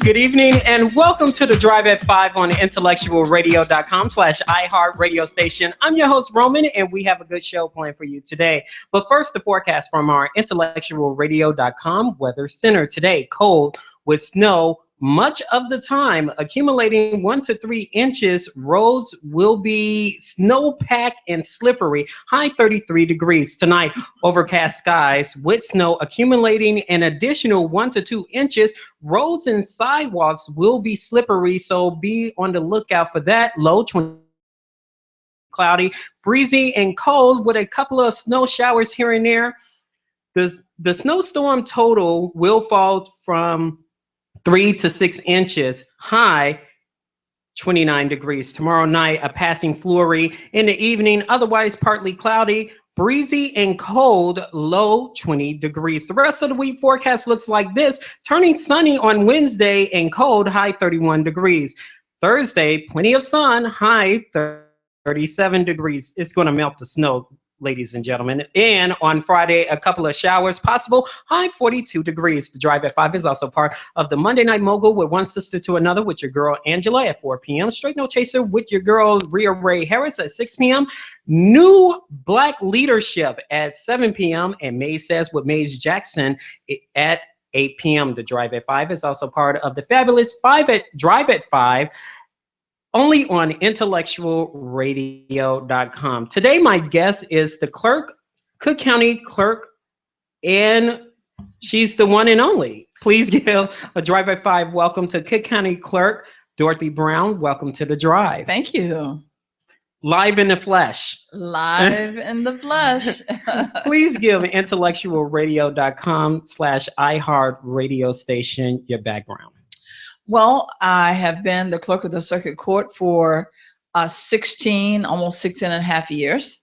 Good evening and welcome to the Drive at 5 on IntellectualRadio.com/iHeart radio station. I'm your host, Roman, and we have a good show planned for you today. But first, the forecast from our IntellectualRadio.com Weather Center today. Cold with snow much of the time, accumulating 1 to 3 inches. Roads will be snow-packed and slippery. High 33 degrees tonight. Overcast skies with snow accumulating an additional 1 to 2 inches. Roads and sidewalks will be slippery, so be on the lookout for that. Low 20. Cloudy, breezy, and cold with a couple of snow showers here and there. The snowstorm total will fall from 3 to 6 inches. High 29 degrees. Tomorrow night, a passing flurry in the evening, otherwise partly cloudy, breezy and cold, low 20 degrees. The rest of the week forecast looks like this: turning sunny on Wednesday and cold, high 31 degrees. Thursday, plenty of sun, high 37 degrees. It's going to melt the snow, ladies and gentlemen. And on Friday, a couple of showers possible, high 42 degrees. The Drive at 5 is also part of the Monday Night Mogul with One Sister to Another with your girl Angela at 4 p.m. Straight No Chaser with your girl Rhea Ray Harris at 6 p.m. New Black Leadership at 7 p.m. and Maze Says with Maze Jackson at 8 p.m. The Drive at 5 is also part of the fabulous Drive at 5, only on IntellectualRadio.com. Today, my guest is the clerk, Cook County Clerk, and she's the one and only. Please give a Drive at 5 welcome to Cook County Clerk Dorothy Brown. Welcome to the Drive. Thank you. Live in the flesh. Live in the flesh. Please give IntellectualRadio.com/iHeart radio station your background. Well, I have been the clerk of the circuit court for 16, almost 16.5 years.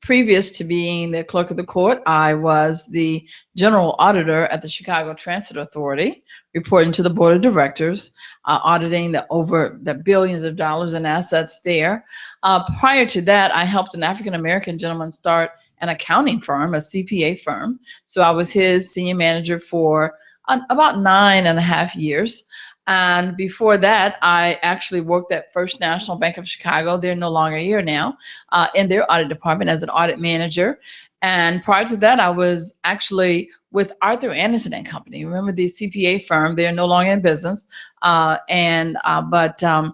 Previous to being the clerk of the court, I was the general auditor at the Chicago Transit Authority, reporting to the board of directors, auditing the billions of dollars in assets there. Prior to that, I helped an African-American gentleman start an accounting firm, a CPA firm. So I was his senior manager for about 9.5 years. And before that, I actually worked at First National Bank of Chicago. They're no longer here now, in their audit department as an audit manager. And prior to that, I was actually with Arthur Anderson and Company. Remember the CPA firm? They're no longer in business. But I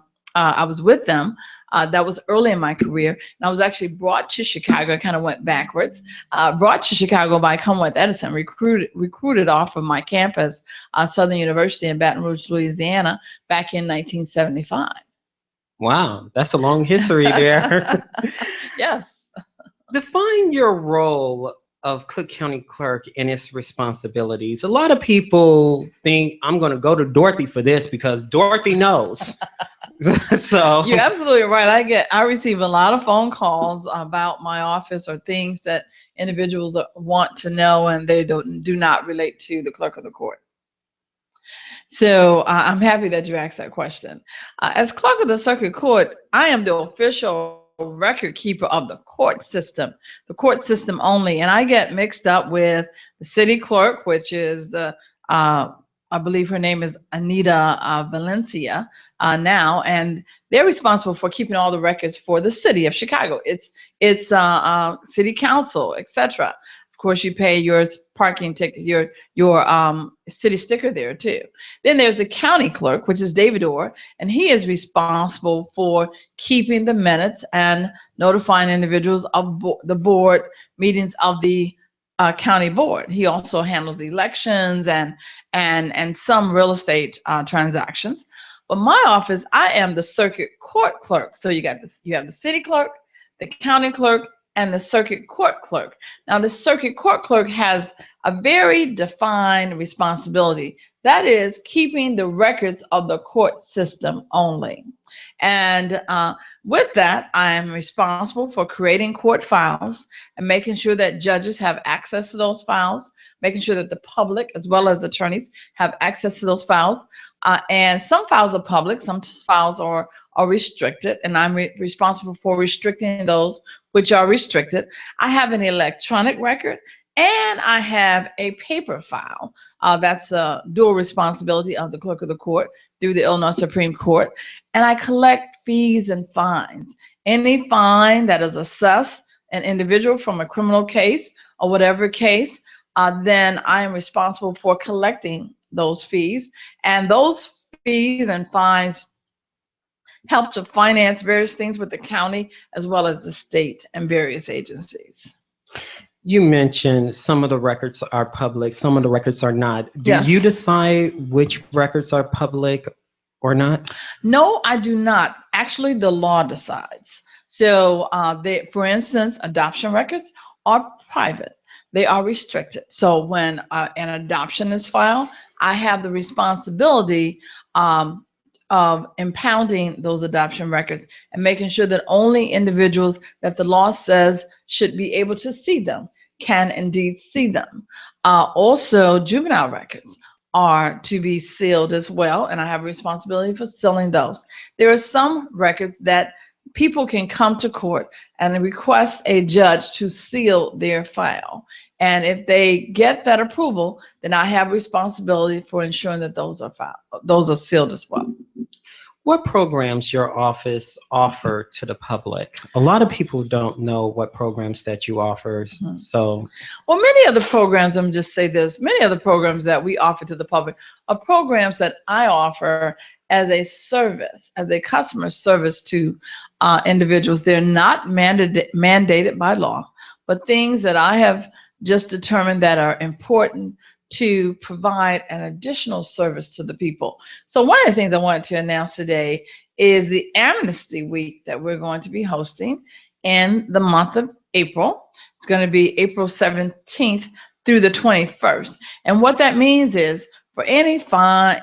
was with them. That was early in my career. And I was actually brought to Chicago. I kind of went backwards. Brought to Chicago by Commonwealth Edison, recruited off of my campus, Southern University in Baton Rouge, Louisiana, back in 1975. Wow, that's a long history there. Yes. Define your role of Cook County Clerk and its responsibilities. A lot of people think I'm going to go to Dorothy for this because Dorothy knows. So you're absolutely right. I receive a lot of phone calls about my office or things that individuals want to know, and they do not relate to the clerk of the court. So I'm happy that you asked that question. As clerk of the circuit court, I am the official record keeper of the court system only, and I get mixed up with the city clerk, which is the I believe her name is Anita Valencia now, and they're responsible for keeping all the records for the city of Chicago. It's city council, etc. Of course, you pay your parking ticket, your city sticker there too. Then there's the county clerk, which is David Orr, and he is responsible for keeping the minutes and notifying individuals of the board meetings of the county board. He also handles the elections and some real estate transactions. But my office, I am the circuit court clerk. So you have the city clerk, the county clerk, and the circuit court clerk. Now, the circuit court clerk has a very defined responsibility. That is keeping the records of the court system only. And with that, I am responsible for creating court files and making sure that judges have access to those files, making sure that the public as well as attorneys have access to those files. And some files are public, some files are restricted, and I'm responsible for restricting those which are restricted. I have an electronic record And I have a paper file. That's a dual responsibility of the clerk of the court through the Illinois Supreme Court. And I collect fees and fines. Any fine that is assessed an individual from a criminal case or whatever case, then I am responsible for collecting those fees. And those fees and fines help to finance various things with the county as well as the state and various agencies. You mentioned some of the records are public, some of the records are not. Do Yes. you decide which records are public or not? No, I do not. Actually, the law decides. So, for instance, adoption records are private. They are restricted. So when an adoption is filed, I have the responsibility of impounding those adoption records and making sure that only individuals that the law says should be able to see them can indeed see them. Also, juvenile records are to be sealed as well, and I have a responsibility for sealing those. There are some records that people can come to court and request a judge to seal their file. And if they get that approval, then I have responsibility for ensuring that those are sealed as well. What programs your office offer to the public? A lot of people don't know what programs that you offer. So, well, many of the programs, I'm just say this, many of the programs that we offer to the public are programs that I offer as a service, as a customer service to individuals. They're not mandated by law, but things that I have just determined that are important to provide an additional service to the people. So one of the things I wanted to announce today is the Amnesty Week that we're going to be hosting in the month of April. It's going to be April 17th through the 21st. And what that means is for any fine,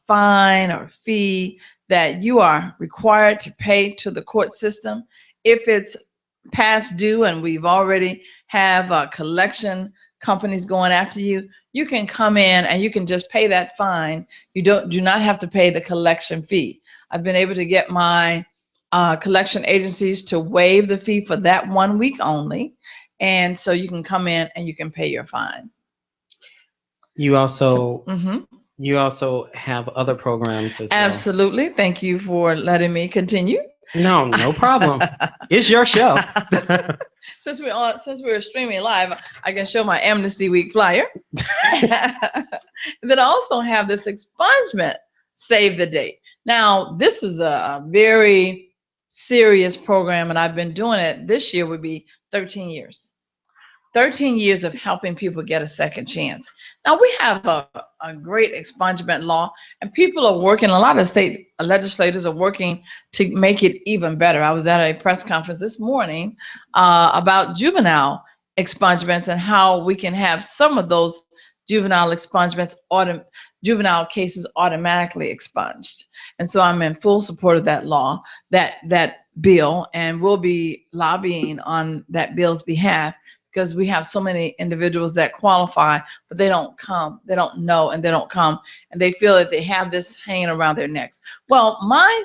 fine or fee that you are required to pay to the court system, if it's past due and we've already have collection companies going after you, you can come in and you can just pay that fine. You do not have to pay the collection fee. I've been able to get my collection agencies to waive the fee for that 1 week only, and so you can come in and you can pay your fine. You also have other programs as well. Absolutely. Thank you for letting me continue. No problem. It's your show. Since we're streaming live, I can show my Amnesty Week flyer. Then I also have this expungement save the date. Now, this is a very serious program, and I've been doing it. This year would be 13 years. 13 years of helping people get a second chance. Now, we have a great expungement law, and people are working, a lot of state legislators are working to make it even better. I was at a press conference this morning about juvenile expungements and how we can have some of those juvenile expungements, juvenile cases automatically expunged. And so I'm in full support of that law, that bill, and we'll be lobbying on that bill's behalf, because we have so many individuals that qualify, but they don't come, they don't know, and they don't come, and they feel that they have this hanging around their necks. Well, my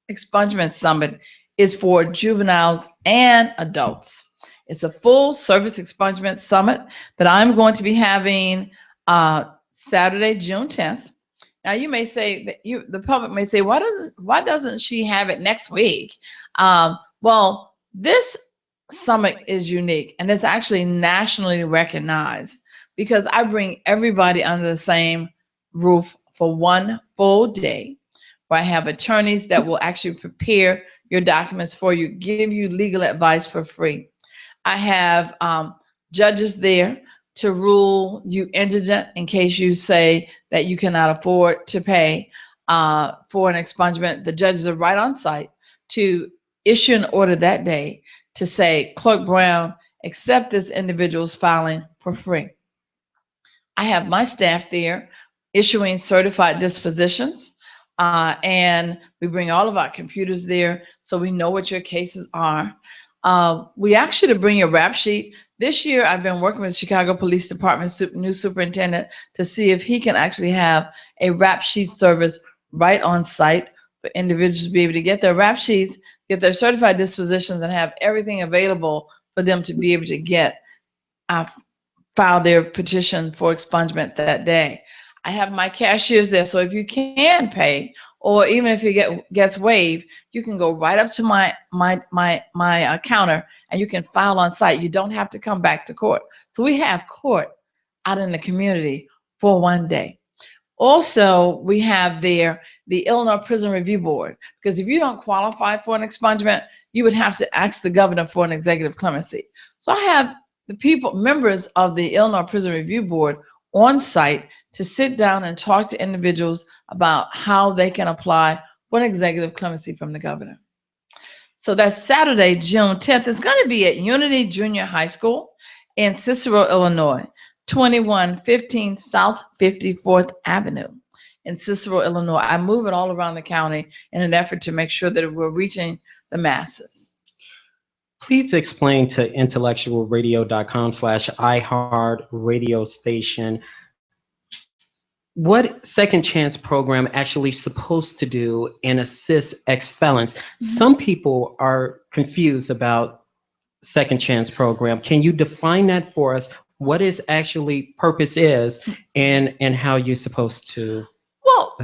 expungement summit is for juveniles and adults. It's a full service expungement summit that I'm going to be having Saturday, June 10th. Now, you may say that the public may say, why doesn't she have it next week? Well, this summit is unique, and it's actually nationally recognized because I bring everybody under the same roof for 1 full day, where I have attorneys that will actually prepare your documents for you, give you legal advice for free. I have judges there to rule you indigent in case you say that you cannot afford to pay for an expungement. The judges are right on site to issue an order that day to say, Clerk Brown, accept this individual's filing for free. I have my staff there issuing certified dispositions, and we bring all of our computers there so we know what your cases are. We ask you to bring your rap sheet. This year, I've been working with the Chicago Police Department's new superintendent to see if he can actually have a rap sheet service right on site for individuals to be able to get their rap sheets, get their certified dispositions, and have everything available for them to be able to get file their petition for expungement that day. I have my cashiers there, so if you can pay, or even if it gets waived, you can go right up to my counter and you can file on site. You don't have to come back to court. So we have court out in the community for one day. Also, we have there the Illinois Prison Review Board, because if you don't qualify for an expungement, you would have to ask the governor for an executive clemency. So I have the members of the Illinois Prison Review Board on site to sit down and talk to individuals about how they can apply for an executive clemency from the governor. So that's Saturday, June 10th. It's going to be at Unity Junior High School in Cicero, Illinois, 2115 South 54th Avenue in Cicero, Illinois. I move it all around the county in an effort to make sure that we're reaching the masses. Please explain to IntellectualRadio.com/iHeart radio station what Second Chance program actually supposed to do and assist ex-felons. Some people are confused about Second Chance program. Can you define that for us? What its actually purpose is and how you're supposed to? Well,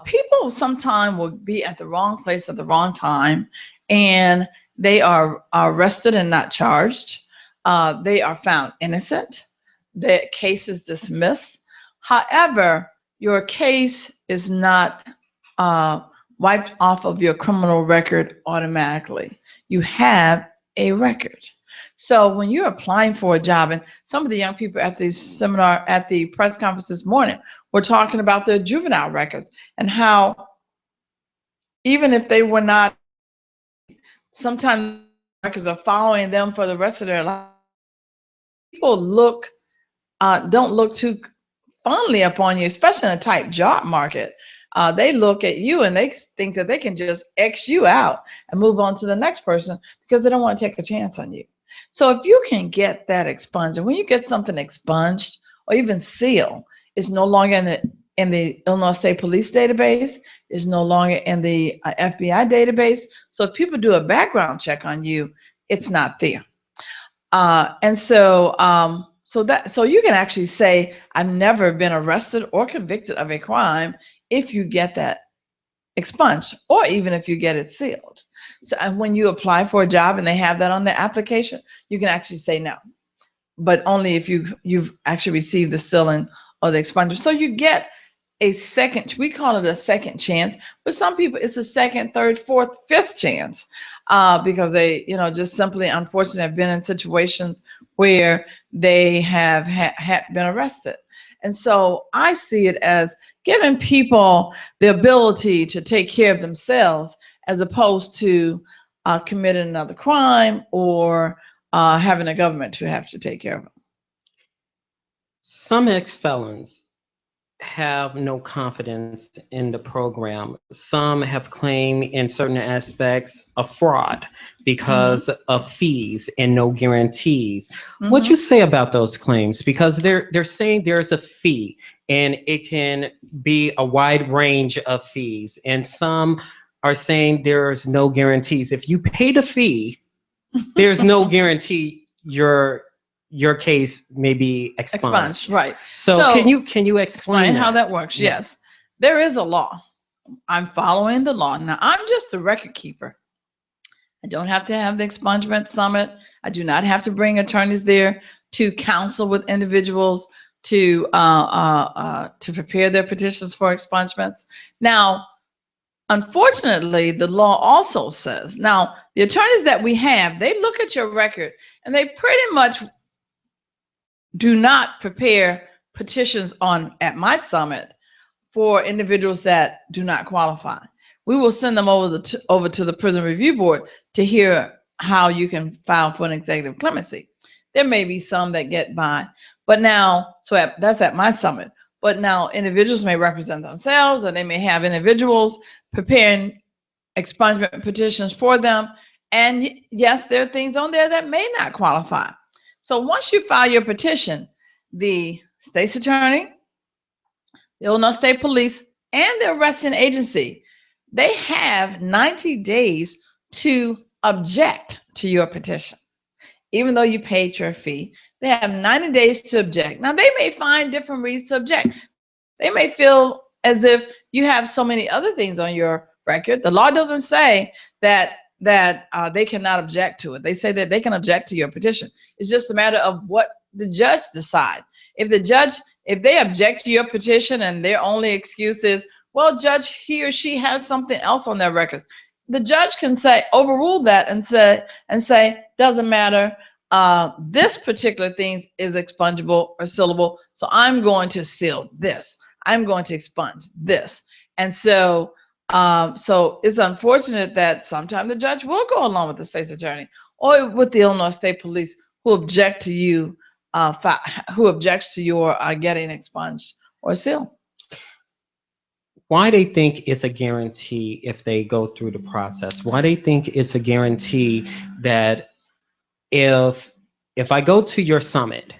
people sometimes will be at the wrong place at the wrong time, and they are arrested and not charged. They are found innocent. The case is dismissed. However, your case is not wiped off of your criminal record automatically. You have a record. So when you're applying for a job, and some of the young people at the seminar, at the press conference this morning, were talking about their juvenile records and how even if they were not, sometimes records are following them for the rest of their life. People don't look too fondly upon you, especially in a tight job market. They look at you and they think that they can just X you out and move on to the next person because they don't want to take a chance on you. So if you can get that expunged, and when you get something expunged or even sealed, it's no longer in the Illinois State Police database, it's no longer in the FBI database. So if people do a background check on you, it's not there. So you can actually say, I've never been arrested or convicted of a crime if you get that expunged, or even if you get it sealed. So and when you apply for a job and they have that on the application, you can actually say no, but only if you've actually received the sealing or the expungement. So you get a second, we call it a second chance, but some people it's a second, third, fourth, fifth chance because they, just simply unfortunately have been in situations where they have been arrested. And so I see it as giving people the ability to take care of themselves as opposed to committing another crime or having a government to have to take care of them. Some ex-felons have no confidence in the program. Some have claimed in certain aspects of fraud because of fees and no guarantees. What you say about those claims? Because they're saying there's a fee and it can be a wide range of fees, and some are saying there's no guarantees. If you pay the fee, there's no guarantee your case may be expunged. Right. So can you explain how that works? Yeah. Yes. There is a law. I'm following the law. Now, I'm just a record keeper. I don't have to have the expungement summit. I do not have to bring attorneys there to counsel with individuals to prepare their petitions for expungements. Now, unfortunately, the law also says, now, the attorneys that we have, they look at your record and they pretty much do not prepare petitions at my summit for individuals that do not qualify. We will send them over to the Prison Review Board to hear how you can file for an executive clemency. There may be some that get by, but now, that's at my summit. But now individuals may represent themselves, or they may have individuals preparing expungement petitions for them. And yes, there are things on there that may not qualify. So once you file your petition, the state's attorney, the Illinois State Police, and the arresting agency, they have 90 days to object to your petition. even though you paid your fee, they have 90 days to object. Now, they may find different reasons to object. They may feel as if you have so many other things on your record. The law doesn't say that they cannot object to it. They say that they can object to your petition. It's just a matter of what the judge decides. If they object to your petition and their only excuse is, well, judge, he or she has something else on their records, the judge can say, overrule that and say, doesn't matter. This particular thing is expungible or sealable, so I'm going to seal this. I'm going to expunge this. And so it's unfortunate that sometimes the judge will go along with the state's attorney or with the Illinois State Police who object to you, who objects to your getting expunged or sealed. Why they think it's a guarantee if they go through the process? Why they think it's a guarantee that if I go to your summit,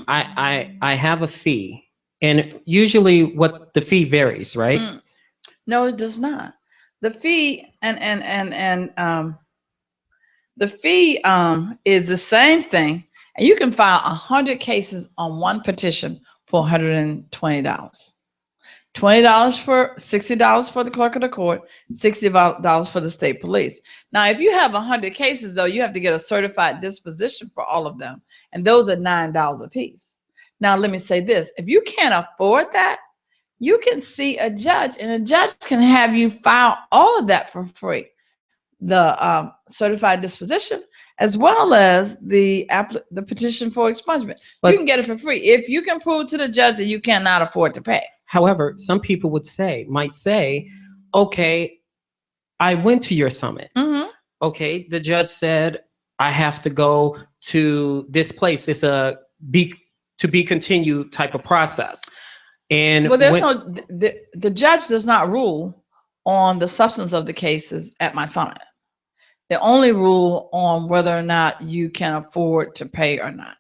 I have a fee, and usually what the fee varies, right? No, it does not. The fee the fee is the same thing, and you can file 100 cases on one petition for $120. $60 for the clerk of the court, $60 for the state police. Now, if you have 100 cases, though, you have to get a certified disposition for all of them, and those are $9 a piece. Now, let me say this. If you can't afford that, you can see a judge, and a judge can have you file all of that for free. The certified disposition, as well as the petition for expungement. But you can get it for free if you can prove to the judge that you cannot afford to pay. However, some people might say, okay, I went to your summit. Okay, the judge said I have to go to this place. It's a to be continued type of process. And well, the judge does not rule on the substance of the cases at my summit. They only rule on whether or not you can afford to pay or not.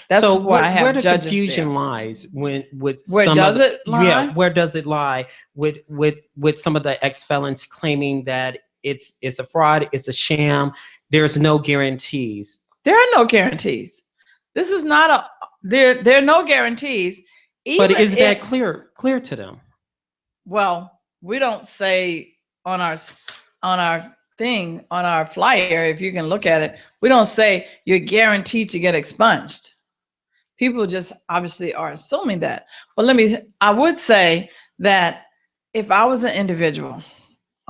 That's so why I have where the judges confusion there. Lies with where some does of the, it lie? Yeah, where does it lie with some of the ex-felons claiming that it's a fraud, it's a sham, there's no guarantees. There are no guarantees. This is not there are no guarantees. But is that clear to them? Well, we don't say on our thing, on our flyer, if you can look at it, we don't say you're guaranteed to get expunged. People just obviously are assuming that. But I would say that if I was an individual,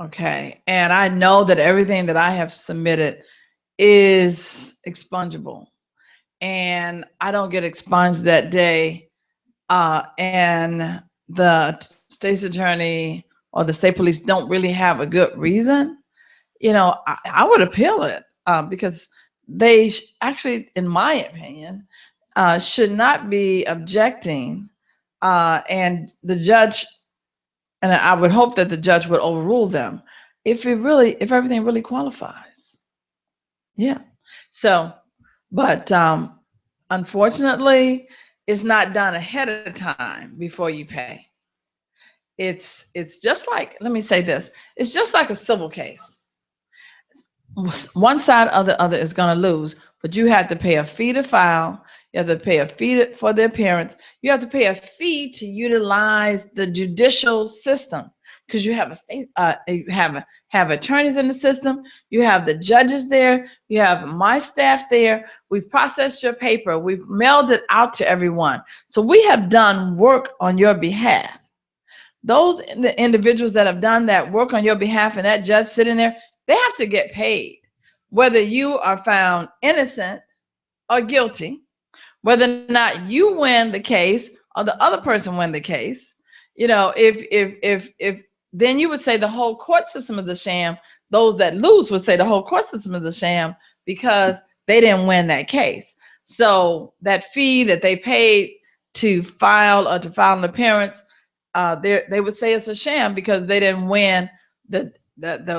okay, and I know that everything that I have submitted is expungible, and I don't get expunged that day, and the state's attorney or the state police don't really have a good reason, I would appeal it because they actually, in my opinion, should not be objecting, and the judge, and I would hope that the judge would overrule them if everything really qualifies. Yeah. So, but unfortunately, it's not done ahead of time before you pay. It's just like, let me say this, it's just like a civil case. One side or the other is going to lose, but you have to pay a fee to file. You have to pay a fee for the appearance. You have to pay a fee to utilize the judicial system because you have you have attorneys in the system. You have the judges there. You have my staff there. We've processed your paper. We've mailed it out to everyone. So we have done work on your behalf. Those individuals that have done that work on your behalf and that judge sitting there, they have to get paid, whether you are found innocent or guilty, whether or not you win the case or the other person win the case. If then you would say the whole court system is a sham. Those that lose would say the whole court system is a sham because they didn't win that case. So that fee that they paid to file an appearance, they would say it's a sham because they didn't win. The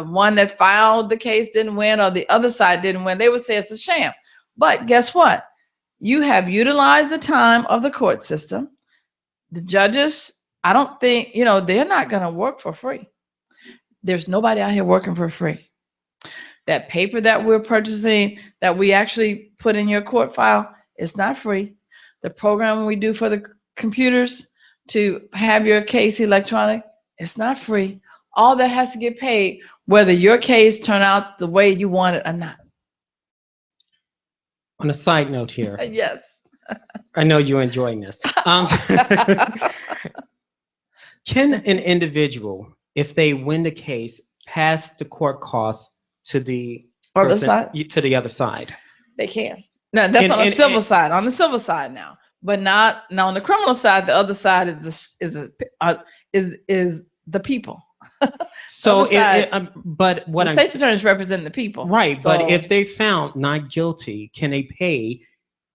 one that filed the case didn't win, or the other side didn't win. They would say it's a sham. But guess what? You have utilized the time of the court system. The judges, I don't think, they're not going to work for free. There's nobody out here working for free. That paper that we're purchasing, that we actually put in your court file, it's not free. The program we do for the computers to have your case electronic, it's not free. All that has to get paid, whether your case turn out the way you want it or not. On a side note here, Yes. I know you're enjoying this. Can an individual, if they win the case, pass the court costs to the Other person, side? to the other side? They can. No, that's on the civil side. On the civil side now, but not now on the criminal side. The other side is the people. So, but what the state's attorneys represent the people, right? So, but if they found not guilty, can they pay,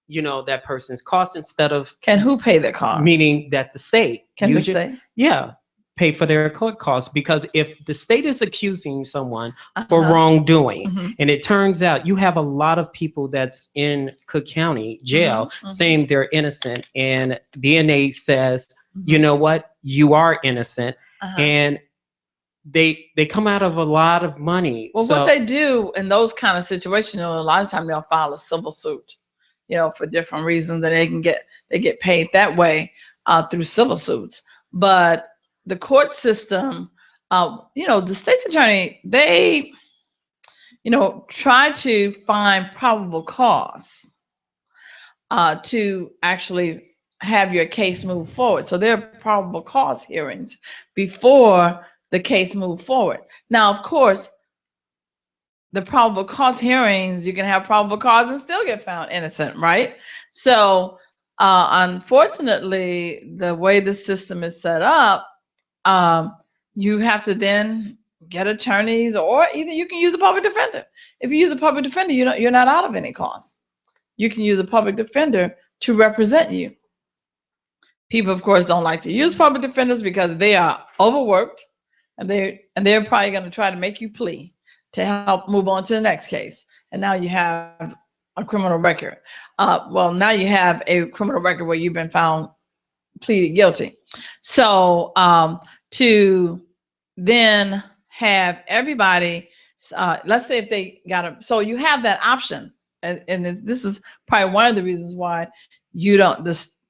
that person's costs instead of? Can who pay their costs? Meaning that the state. Can the state? Yeah, pay for their court costs, because if the state is accusing someone for wrongdoing, and it turns out you have a lot of people that's in Cook County jail saying they're innocent, and DNA says, you know what, you are innocent, and they come out of a lot of money. Well, what they do in those kind of situations, a lot of times they'll file a civil suit, for different reasons, that they get paid that way through civil suits. But the court system, the state's attorney, they, try to find probable cause to actually have your case move forward. So there are probable cause hearings before the case move forward. Now, of course, the probable cause hearings, you can have probable cause and still get found innocent, right? So unfortunately, the way the system is set up, you have to then get attorneys, or either you can use a public defender. If you use a public defender, you're not out of any cost. You can use a public defender to represent you. People, of course, don't like to use public defenders because they are overworked, and they're probably going to try to make you plea to help move on to the next case. And now you have a criminal record. Now you have a criminal record where you've been found pleaded guilty. So to then have everybody, let's say if they so you have that option, and this is probably one of the reasons why you don't,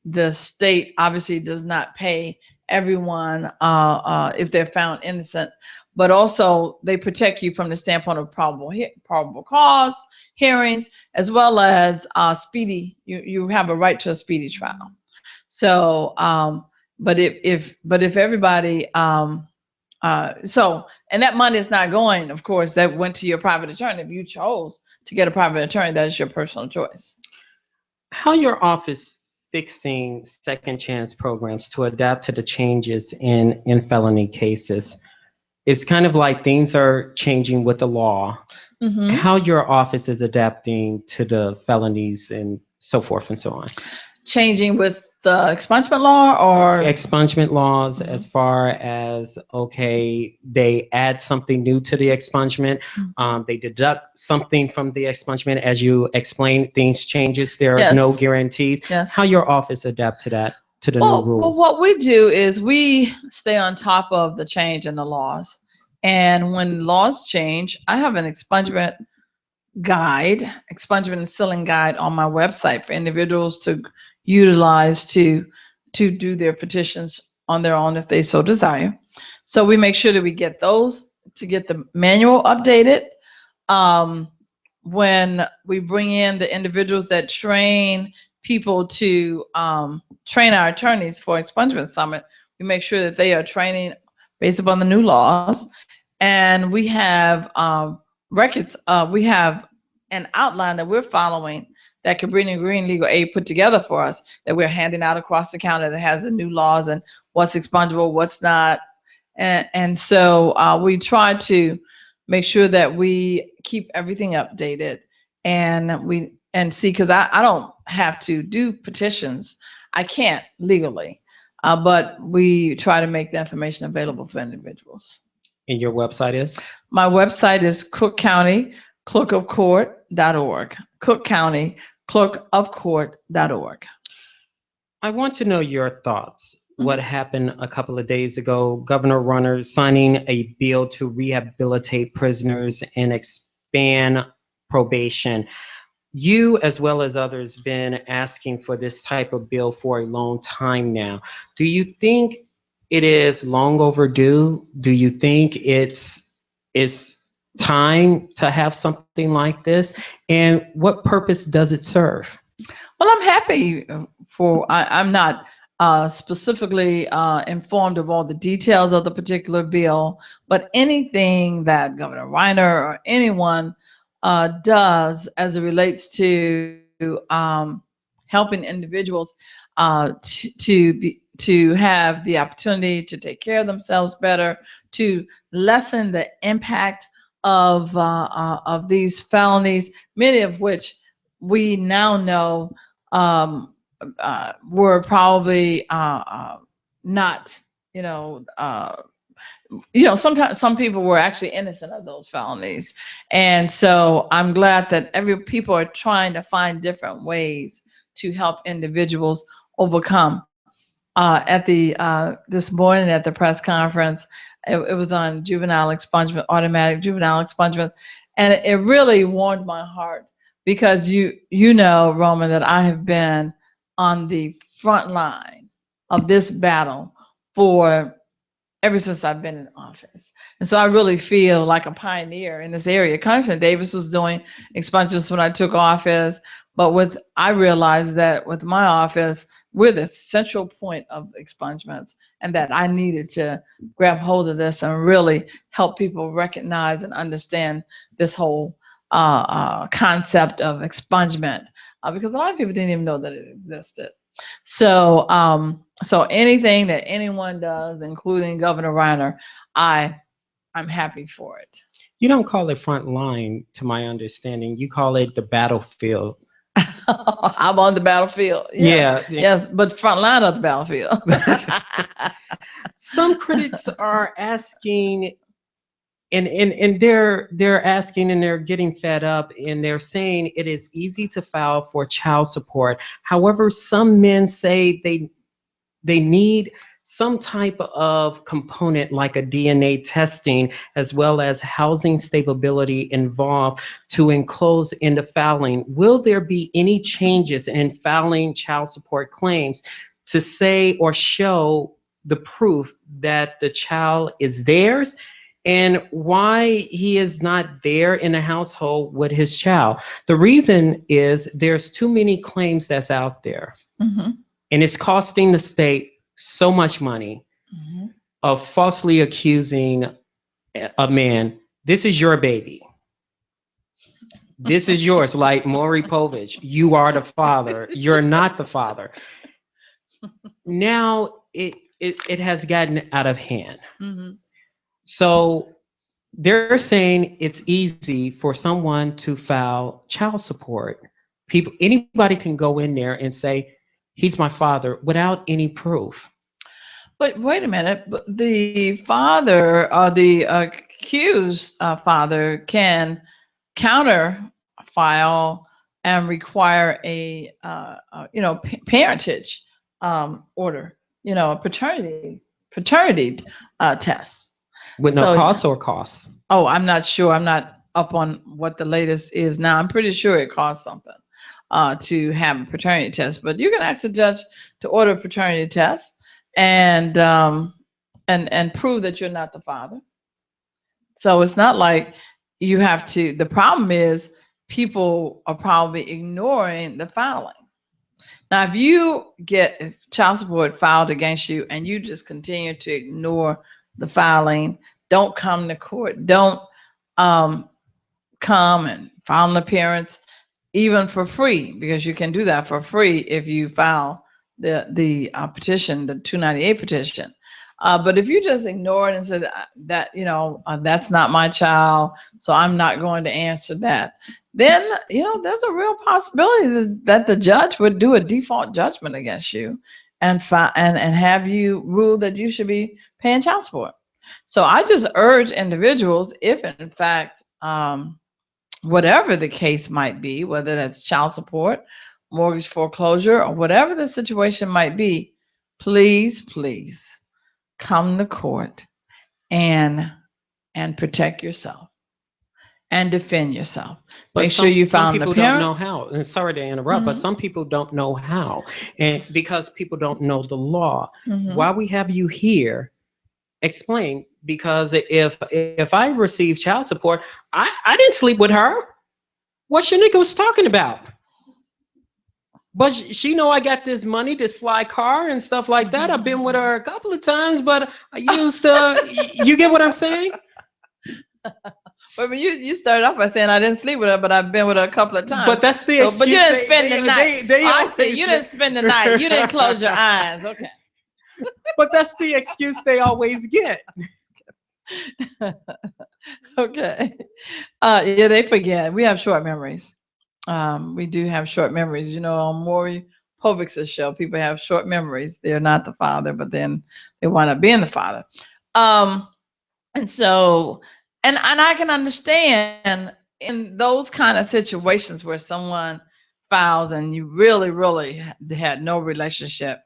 the state obviously does not pay everyone if they're found innocent, but also they protect you from the standpoint of probable cause hearings, as well as speedy. You have a right to a speedy trial. So, but if everybody, and that money is not going, of course, that went to your private attorney. If you chose to get a private attorney, that is your personal choice. How your office fixing second chance programs to adapt to the changes in felony cases? It's kind of like things are changing with the law. How your office is adapting to the felonies and so forth and so on. Changing with the expungement law, or expungement laws, as far as, okay, they add something new to the expungement, they deduct something from the expungement. As you explained, things changes, there are no guarantees. How your office adapt to that, to the new rules? Well, what we do is we stay on top of the change in the laws, and when laws change, I have an expungement and sealing guide on my website for individuals to utilize to do their petitions on their own if they so desire. So we make sure that we get those, to get the manual updated. When we bring in the individuals that train people to train our attorneys for expungement summit, we make sure that they are training based upon the new laws. And we have records, we have an outline that we're following that Cabrini Green Legal Aid put together for us, that we're handing out across the county, that has the new laws and what's expungible, what's not. And so we try to make sure that we keep everything updated, and see, because I don't have to do petitions. I can't legally, but we try to make the information available for individuals. And your website is? My website is Cook County clerkofcourt.org. Cook County clerkofcourt.org. I want to know your thoughts. What happened a couple of days ago? Governor Runner signing a bill to rehabilitate prisoners in ban probation. You, as well as others, been asking for this type of bill for a long time now. Do you think it is long overdue? Do you think it's time to have something like this? And what purpose does it serve? Well, I'm happy I'm not specifically informed of all the details of the particular bill, but anything that Governor Reiner or anyone does as it relates to helping individuals to have the opportunity to take care of themselves better, to lessen the impact of these felonies, many of which we now know were probably not, you know, sometimes some people were actually innocent of those felonies. And so I'm glad that every people are trying to find different ways to help individuals overcome. At the this morning at the press conference, it was on juvenile expungement, automatic juvenile expungement, and it really warmed my heart because you know, Roman, that I have been on the front line of this battle for ever since I've been in office. And so I really feel like a pioneer in this area. Congressman Davis was doing expungements when I took office, but I realized that with my office, we're the central point of expungements, and that I needed to grab hold of this and really help people recognize and understand this whole concept of expungement, because a lot of people didn't even know that it existed. So anything that anyone does, including Governor Reiner, I'm happy for it. You don't call it front line, to my understanding. You call it the battlefield. I'm on the battlefield. Yeah. Yes, but front line of the battlefield. Some critics are asking, and they're asking, and they're getting fed up, and they're saying it is easy to file for child support. However, some men say they need some type of component like a DNA testing, as well as housing stability involved to enclose into filing. Will there be any changes in filing child support claims to say or show the proof that the child is theirs and why he is not there in a household with his child? The reason is there's too many claims that's out there. Mm-hmm. And it's costing the state so much money of falsely accusing a man. This is your baby. This is yours. Like Maury Povich, you are the father. You're not the father. Now it has gotten out of hand. Mm-hmm. So they're saying it's easy for someone to file child support. Anybody can go in there and say, he's my father, without any proof. But wait a minute, the father or the accused father can counter file and require a parentage order, a paternity test. With no cost or costs? Oh, I'm not sure. I'm not up on what the latest is now. I'm pretty sure it costs something to have a paternity test, but you can ask the judge to order a paternity test and prove that you're not the father. So it's not like you have to. The problem is people are probably ignoring the filing. Now, if you get child support filed against you and you just continue to ignore the filing, don't come to court, don't come and file an appearance, even for free, because you can do that for free if you file the petition, the 298 petition. But if you just ignore it and say that that's not my child, so I'm not going to answer that, then there's a real possibility that the judge would do a default judgment against you and have you rule that you should be paying child support. So I just urge individuals, if in fact whatever the case might be, whether that's child support, mortgage foreclosure, or whatever the situation might be, please come to court and protect yourself. and defend yourself. But Make sure you some found the people don't know parents. how. And sorry to interrupt, but Hmm. some people don't know how. And because people don't know the law. Hmm. Why we have you here, explain. Because if I receive child support, I didn't sleep with her. What Shanika was talking about. But she know I got this money, this fly car and stuff like that. I've been with her a couple of times, but I used you get what I'm saying? But you started off by saying I didn't sleep with her, but I've been with her a couple of times. But that's the So, but you excuse. didn't spend the night. They Oh, I see. always You didn't spend the night. You didn't close your eyes. Okay. But that's the excuse they always get. Okay. Yeah, they forget. We have short memories. We do have short memories. You know, on Maury Povich's show, people have short memories. They're not the father, but then they wind up being the father. Um, and so, and I can understand in those kind of situations where someone files and you really had no relationship,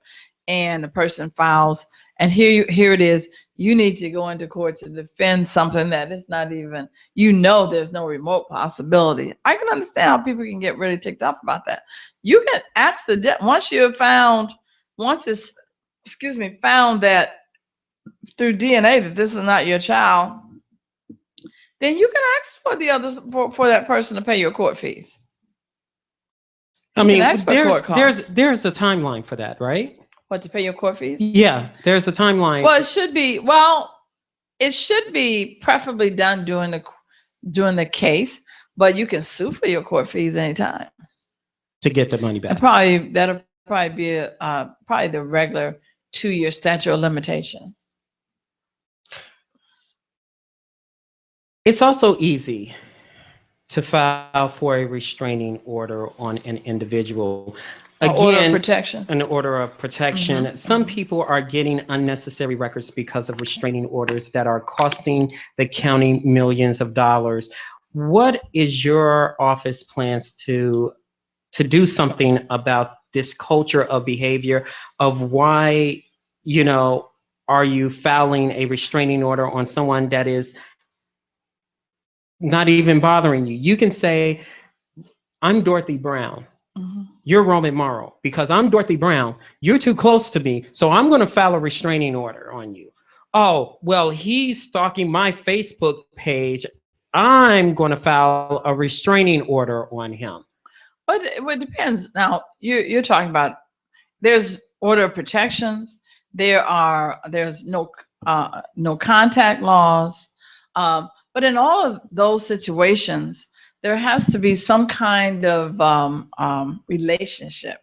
and the person files, and here it is. You need to go into court to defend something that is not even, there's no remote possibility. I can understand how people can get really ticked off about that. You can ask the judge once you have found, once it's, found that through DNA that this is not your child, then you can ask for the others for that person to pay your court fees. I You can mean, ask for court costs. there's a timeline for that, right? What, to pay your court fees? Yeah, there's a timeline. Well, it should be preferably done during the case, but you can sue for your court fees anytime. To get the money And back. that'll probably be probably the regular 2-year statute of limitation. It's also easy to file for a restraining order on an individual. Again, order of protection. An order of protection. Mhm, Some mhm. people are getting unnecessary records because of restraining orders that are costing the county millions of dollars. What is your office plans to do something about this culture of behavior of why, are you filing a restraining order on someone that is not even bothering you? You can say, I'm Dorothy Brown. Mhm. You're Roman Morrow. Because I'm Dorothy Brown, you're too close to me, so I'm going to file a restraining order on you. Oh, well, he's stalking my Facebook page. I'm going to file a restraining order on him. But it depends. Now you're talking about, there's order of protections. There's no contact laws. But in all of those situations, there has to be some kind of relationship.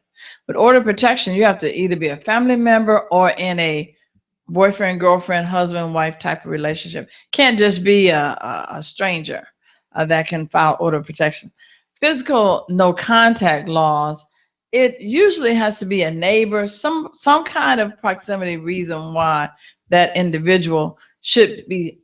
With order of protection, you have to either be a family member or in a boyfriend, girlfriend, husband, wife type of relationship. Can't just be a stranger that can file order of protection. Physical no contact laws, it usually has to be a neighbor, some kind of proximity reason why that individual should be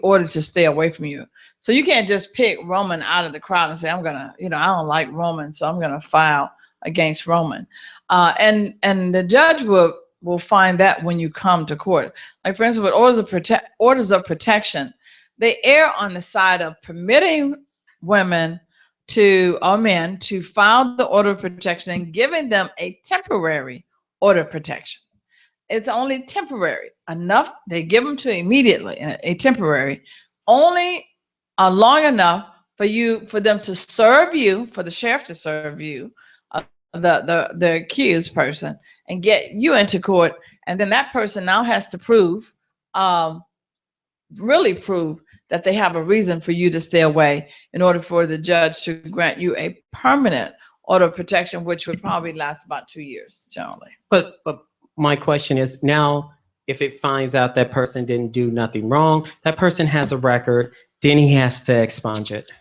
ordered to stay away from you. So you can't just pick Roman out of the crowd and say, I'm gonna, I don't like Roman, so I'm gonna file against Roman. And the judge will find that when you come to court. Like, for instance, with orders of protection, they err on the side of permitting women or men to file the order of protection and giving them a temporary order of protection. It's only temporary enough. They give them to immediately a temporary, only long enough for them to serve you, for the sheriff to serve you, the accused person, and get you into court. And then that person now has to really prove that they have a reason for you to stay away in order for the judge to grant you a permanent order of protection, which would probably last about 2 years generally. But my question is, now, if it finds out that person didn't do nothing wrong, that person has a record, then he has to expunge it.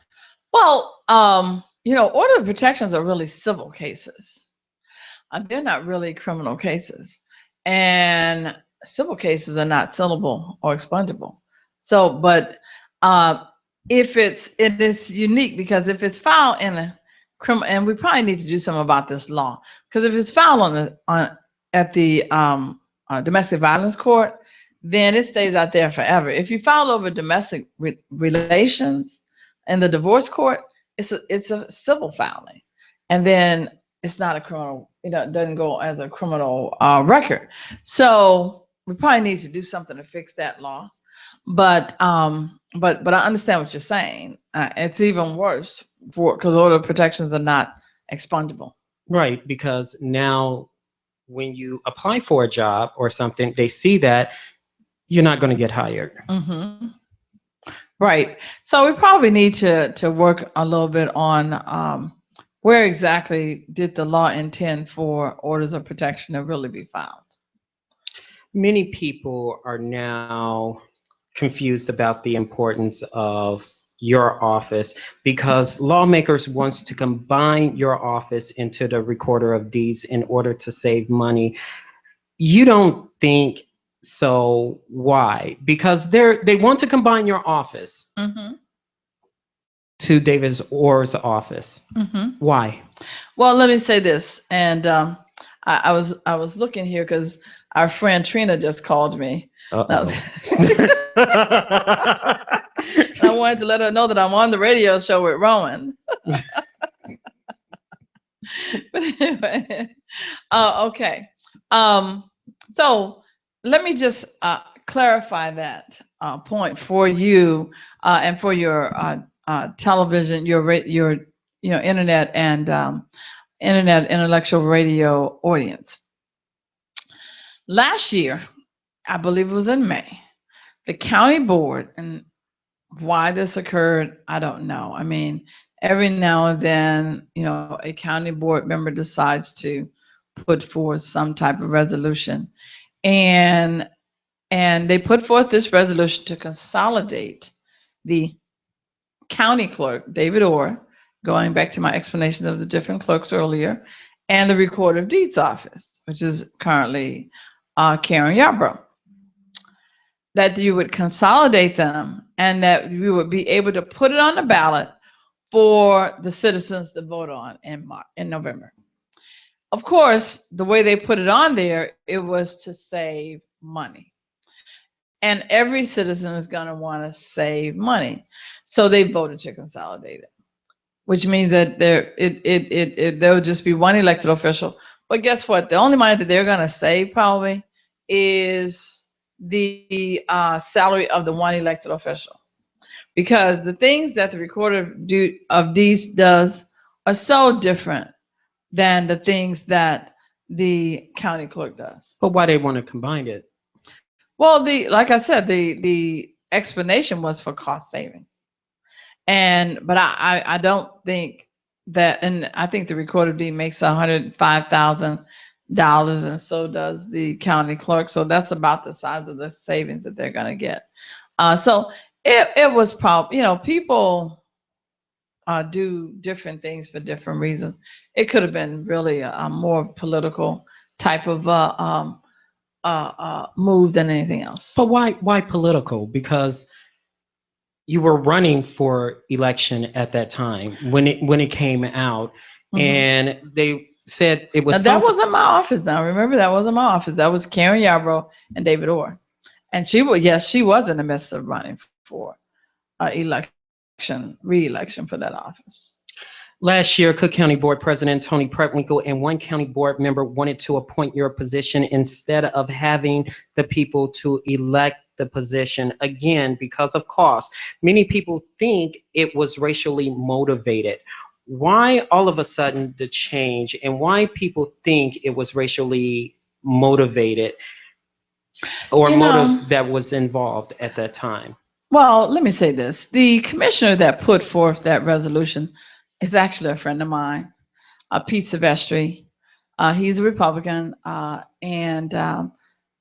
Well, order of protections are really civil cases. They're not really criminal cases. And civil cases are not sellable or expungible. So, but it is unique, because if it's filed in a criminal, and we probably need to do something about this law, because if it's filed at the domestic violence court, then it stays out there forever. If you file over domestic relations, In the divorce court, it's a civil filing, and then it's not a criminal. It doesn't go as a criminal record. So we probably need to do something to fix that law. But I understand what you're saying. It's even worse because order of protections are not expungible. Right, because now when you apply for a job or something, they see that you're not going to get hired. Mm-hmm. Right. So we probably need to work a little bit on where exactly did the law intend for orders of protection to really be filed. Many people are now confused about the importance of your office because lawmakers wants to combine your office into the recorder of deeds in order to save money. You don't think so? Why? Because they want to combine your office Mm-hmm. to David Orr's office. Mm-hmm. Why? Well, let me say this, and I was looking here because our friend Trina just called me. I wanted to let her know that I'm on the radio show with Rowan. But anyway, okay. So let me just clarify that point for you and for your television, your internet and internet intellectual radio audience. Last year, I believe it was in May, the county board, and why this occurred, I don't know. I mean, every now and then, a county board member decides to put forth some type of resolution, and they put forth this resolution to consolidate the county clerk, David Orr, going back to my explanation of the different clerks earlier, and the recorder of deeds office, which is currently Karen Yarbrough. That you would consolidate them and that you would be able to put it on the ballot for the citizens to vote on in November. Of course, the way they put it on there, it was to save money. And every citizen is going to want to save money. So they voted to consolidate it, which means that there will just be one elected official. But guess what? The only money that they're going to save probably is the salary of the one elected official, because the things that the recorder of deeds does are so different than the things that the county clerk does. But why they want to combine it? Well, like I said, the explanation was for cost savings, but I don't think that, and I think the recorder of deed makes $105,000. And so does the county clerk. So that's about the size of the savings that they're going to get. So it was probably, people do different things for different reasons. It could have been really a more political type of move than anything else. But why political? Because you were running for election at that time when it came out, mm-hmm. and they said it was. Now, that wasn't my office. Now remember, that wasn't my office. That was Karen Yarbrough and David Orr, and she was in the midst of running for re-election for that office. Last year, Cook County Board President Tony Pretwinkle and one county board member wanted to appoint your position instead of having the people to elect the position, again because of cost. Many people think it was racially motivated. Why all of a sudden the change, and why people think it was racially motivated or motives that was involved at that time? Well, let me say this. The commissioner that put forth that resolution is actually a friend of mine, Pete Silvestri. He's a Republican and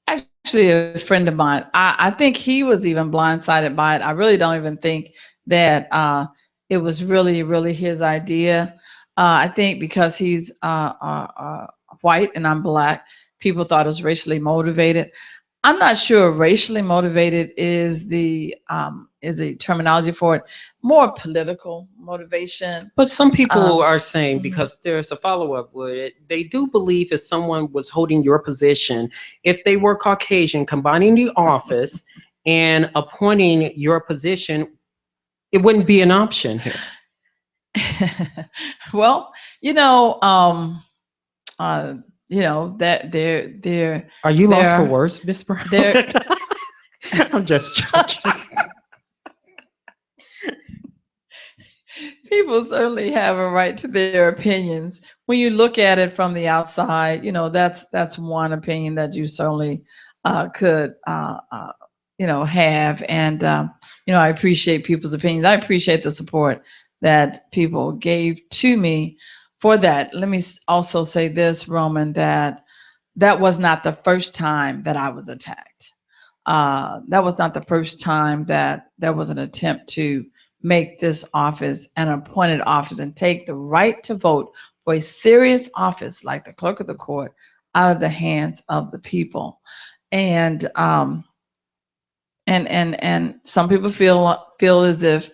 actually a friend of mine. I think he was even blindsided by it. I really don't even think that it was really his idea. I think because he's white and I'm black, people thought it was racially motivated. I'm not sure racially motivated is the terminology for it. More political motivation. But some people are saying, because there's a follow-up with it, they do believe if someone was holding your position, if they were Caucasian, combining the office and appointing your position, it wouldn't be an option here. Well, you know, uh, that Are you lost for there, words, Miss Brown? there. I'm just joking. People certainly have a right to their opinions. When you look at it from the outside, that's one opinion that you certainly could, have. And I appreciate people's opinions. I appreciate the support that people gave to me for that. Let me also say this, Roman, that was not the first time that I was attacked. That was not the first time that there was an attempt to make this office an appointed office and take the right to vote for a serious office like the clerk of the court out of the hands of the people. And some people feel as if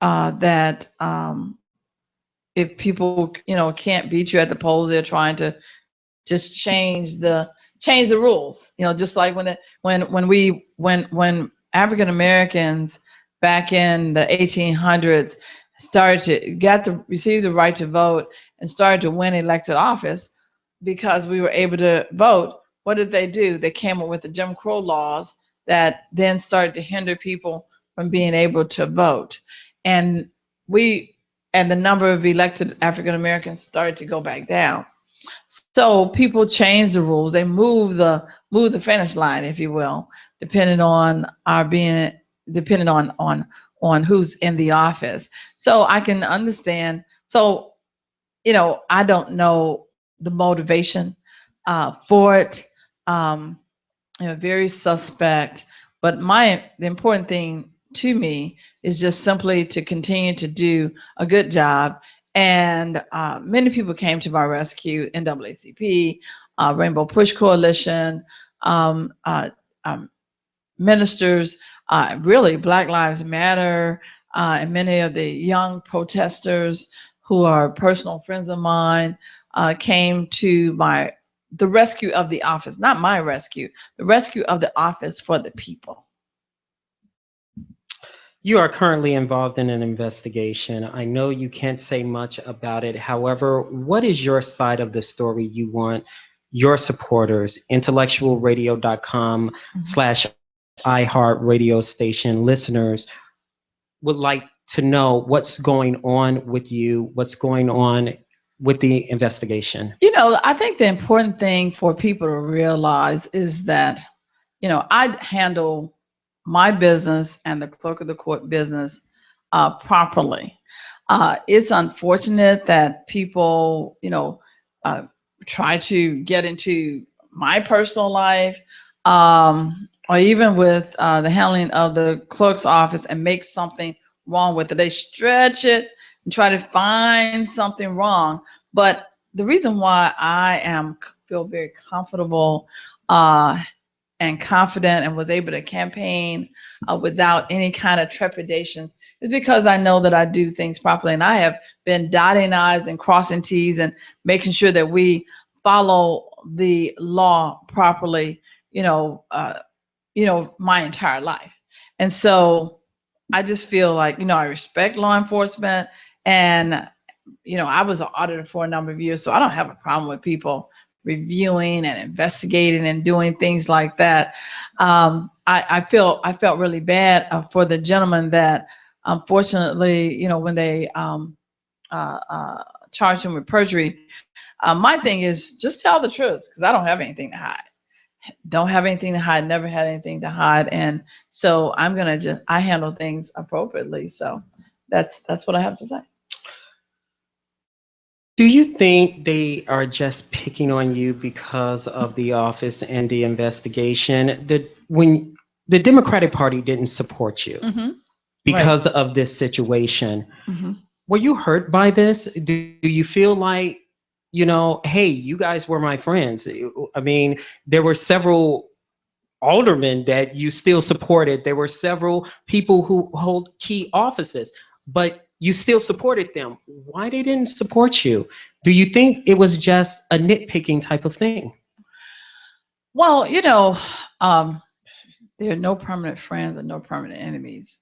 that if people can't beat you at the polls, they're trying to just change the rules. Just like when African Americans back in the 1800s got to receive the right to vote and started to win elected office because we were able to vote. What did they do? They came up with the Jim Crow laws that then started to hinder people from being able to vote. And the number of elected African Americans started to go back down. So people changed the rules. They moved the finish line, if you will, depending on who's in the office. So I can understand. So I don't know the motivation for it. Very suspect. But the important thing to me is just simply to continue to do a good job. And many people came to my rescue: NAACP, Rainbow Push Coalition, um, uh, um, ministers, really Black Lives Matter, and many of the young protesters who are personal friends of mine came to the rescue of the office, not my rescue, the rescue of the office for the people. You are currently involved in an investigation. I know you can't say much about it. However, what is your side of the story you want your supporters, intellectualradio.com slash iHeart radio station listeners would like to know what's going on with you, what's going on with the investigation? I think the important thing for people to realize is that, I handle my business and the clerk of the court business properly. It's unfortunate that people, try to get into my personal life, or even with the handling of the clerk's office and make something wrong with it. They stretch it and try to find something wrong. But the reason why I feel very comfortable and confident and was able to campaign without any kind of trepidations is because I know that I do things properly, and I have been dotting I's and crossing T's and making sure that we follow the law properly, my entire life. And so I just feel like, I respect law enforcement, and I was an auditor for a number of years, so I don't have a problem with people reviewing and investigating and doing things like that. I felt really bad for the gentleman that, unfortunately, when they charged him with perjury. My thing is just tell the truth, because I don't have anything to hide. Don't have anything to hide. Never had anything to hide, and so I handle things appropriately. So that's what I have to say. Do you think they are just picking on you because of the office and the investigation? When the Democratic Party didn't support you because of this situation, were you hurt by this? Do you feel like, hey, you guys were my friends? I mean, there were several aldermen that you still supported. There were several people who hold key offices, but you still supported them. Why they didn't support you? Do you think it was just a nitpicking type of thing? Well, there are no permanent friends and no permanent enemies.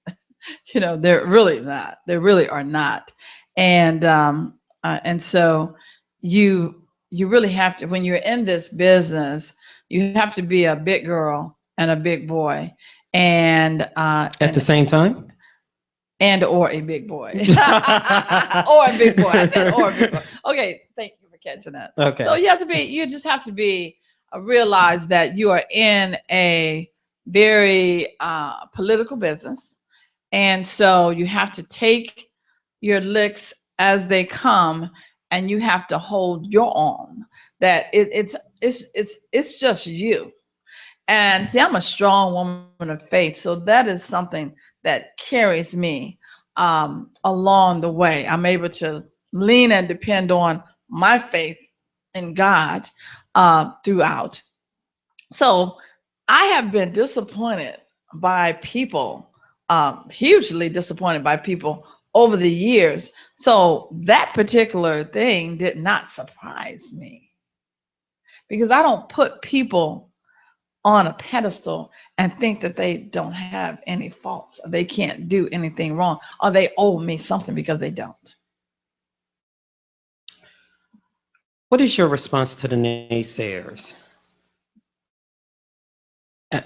They're really not. They really are not. And so you really have to, when you're in this business, you have to be a big girl and a big boy, and At the same time? or a big boy, or a big boy. I said or a big boy. Okay, thank you for catching that. So Okay. you just have to be realize that you are in a very political business, and so you have to take your licks as they come, and you have to hold your own. That it's just you. And see, I'm a strong woman of faith, so that is something that carries me along the way. I'm able to lean and depend on my faith in God throughout. So I have been disappointed by people, hugely disappointed by people over the years. So that particular thing did not surprise me because I don't put people on a pedestal and think that they don't have any faults, or they can't do anything wrong, or they owe me something, because they don't. What is your response to the naysayers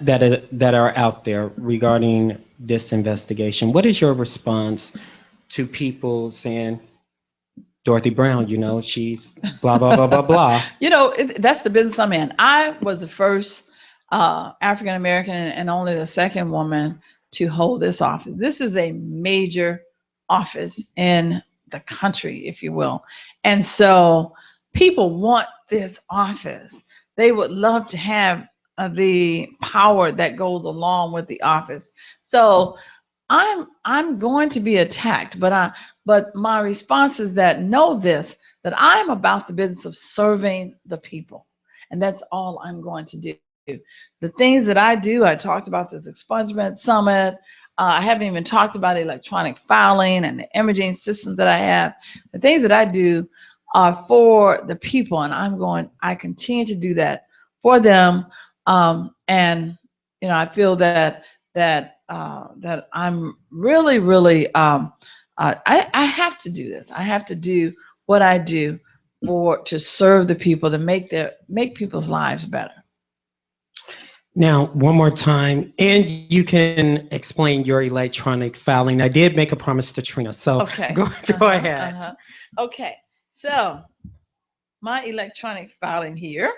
that are out there regarding this investigation? What is your response to people saying Dorothy Brown, she's blah blah blah blah blah? That's the business I'm in. I was the first African American and only the second woman to hold this office. This is a major office in the country, if you will. And so people want this office. They would love to have the power that goes along with the office. So I'm going to be attacked, but my response is that know this, that I'm about the business of serving the people. And that's all I'm going to do. The things that I do, I talked about this expungement summit. I haven't even talked about electronic filing and the imaging systems that I have. The things that I do are for the people, and I continue to do that for them. And I feel that I'm really, really, I have to do this. I have to do what I do to serve the people, to make people's lives better. Now, one more time, and you can explain your electronic filing. I did make a promise to Trina, so Okay. go ahead. Okay. So my electronic filing here.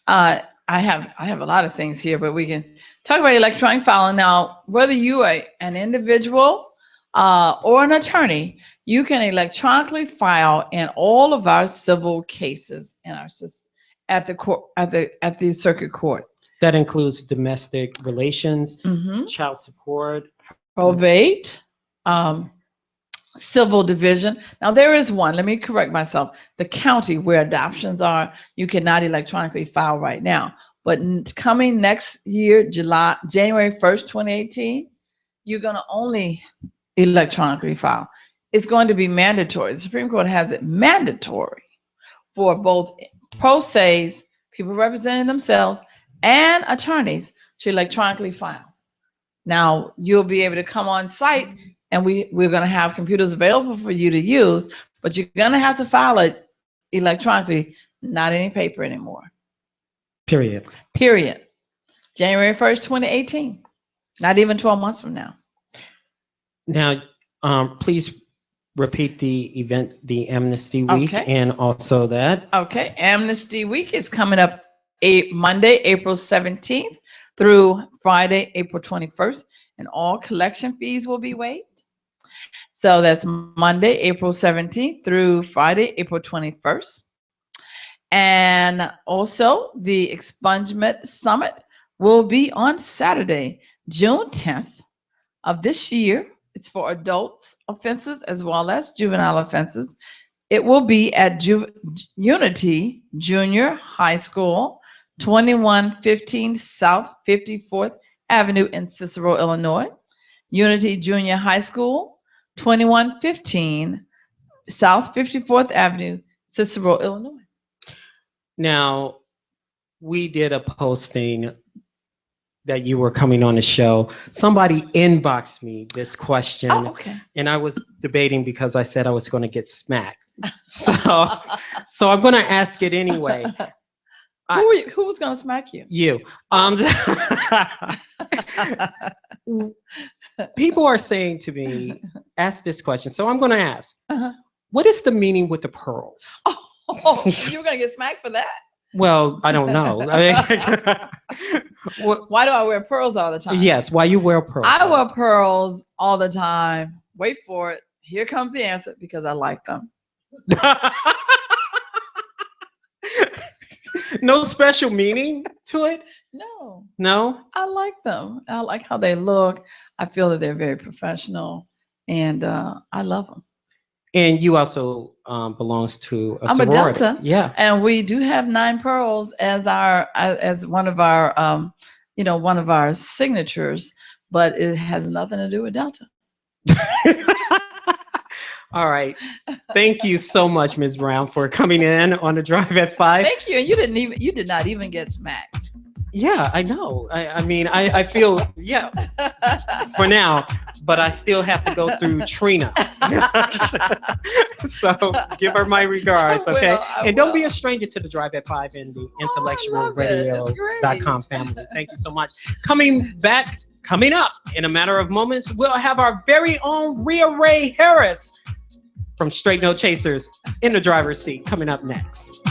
I have a lot of things here, but we can talk about electronic filing. Now, whether you are an individual or an attorney, you can electronically file in all of our civil cases in our system at the court, at the circuit court. That includes domestic relations, child support, probate, civil division. Now, there is one, let me correct myself. The county where adoptions are, you cannot electronically file right now. But coming next year, January 1st, 2018, you're going to only electronically file. It's going to be mandatory. The Supreme Court has it mandatory for both pro se's, people representing themselves, and attorneys to electronically file. Now, you'll be able to come on site, and we're going to have computers available for you to use, but you're going to have to file it electronically, not any paper anymore. Period. January 1st, 2018. Not even 12 months from now. Now, please repeat the event, the Amnesty Week, and also that. Okay, Amnesty Week is coming up Monday, April 17th through Friday, April 21st, and all collection fees will be waived. So that's Monday, April 17th through Friday, April 21st. And also the expungement summit will be on Saturday, June 10th of this year. It's for adults offenses as well as juvenile offenses. It will be at Unity Junior High School, 2115 South 54th Avenue in Cicero, Illinois. Unity Junior High School, 2115 South 54th Avenue, Cicero, Illinois. Now, we did a posting that you were coming on the show, somebody inboxed me this question. Oh, okay. And I was debating because I said I was going to get smacked. So I'm going to ask it anyway. Who was going to smack you? You. People are saying to me, ask this question. So I'm going to ask, what is the meaning with the pearls? Oh, you were going to get smacked for that? Well, I don't know. Why do I wear pearls all the time? Yes, why you wear pearls? I wear pearls all the time. Wait for it. Here comes the answer, because I like them. No special meaning to it? No? I like them. I like how they look. I feel that they're very professional, and I love them. And you also belongs to a I'm sorority. a Delta. Yeah. And we do have 9 pearls as one of our one of our signatures, but it has nothing to do with Delta. All right. Thank you so much, Ms. Brown, for coming in on the Drive at 5. Thank you. And you did not even get smacked. Yeah, I know. I mean, I feel, yeah, for now, but I still have to go through Trina. So give her my regards, okay? And don't be a stranger to the Drive at 5 and the IntellectualRadio.com family. Thank you so much. Coming up in a matter of moments, we'll have our very own Rhea Ray Harris from Straight No Chasers in the driver's seat coming up next.